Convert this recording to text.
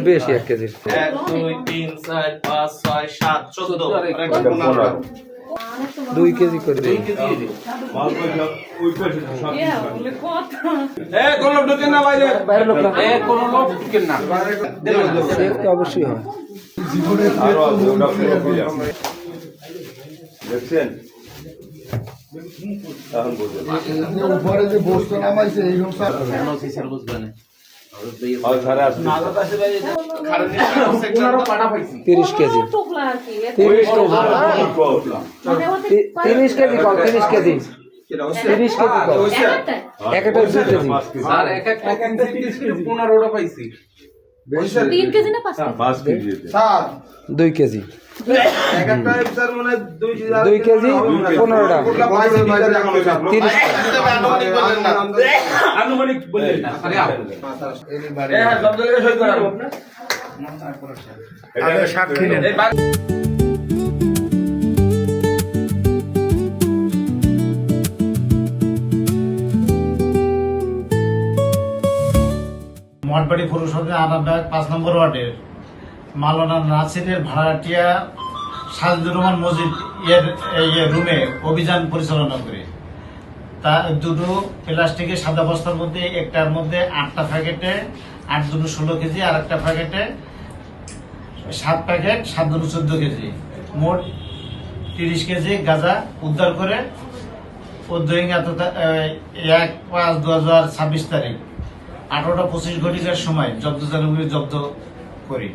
বেশি 1 KG 1 2 3 4 5 6 7 14 2 KG করে দিই। কোন লোক ঢুকেন না বাইরে, বাইরের লোক না, কোন লোক ঢুকেন না। চেক তো অবশ্যই হয়। দেখছেন এখন বুঝলেন উপরে যে বস্তু নামাইছে এই রকম বুঝবেন 30 KG 30 KG call 30 KG 30 KG call একটা 2 কেজি স্যার এক 30 কেজি 15টা পাইছি। 3 কেজি না 5 কেজি? 5 কেজি স্যার 2 কেজি একটা স্যার মানে 2 কেজি 15টা 30 আনুমানিক বললেন না আরে হ্যাঁ সব জায়গায় সই করাবো আগে সাক্ষী নেন। মঠবাড়ি পৌরসভার আরামবাগ 5 নম্বর ওয়ার্ডের মাওলানা নাসিরের ভাড়াটিয়া সাজিদুর রহমান মসজিদ এর রুমে অভিযান পরিচালনা করে তা দুটো প্লাস্টিকের সাদা বস্তার মধ্যে একটার মধ্যে 8টা প্যাকেটে 8 দুটো 16 কেজি আর একটা প্যাকেটে 7 প্যাকেট 7 দুটো 14 কেজি মোট 30 কেজি গাঁজা উদ্ধার করে উদ্যোগী 1/5/2026 তারিখ 18টা 25 ঘটিকার সময় জব্দ করি।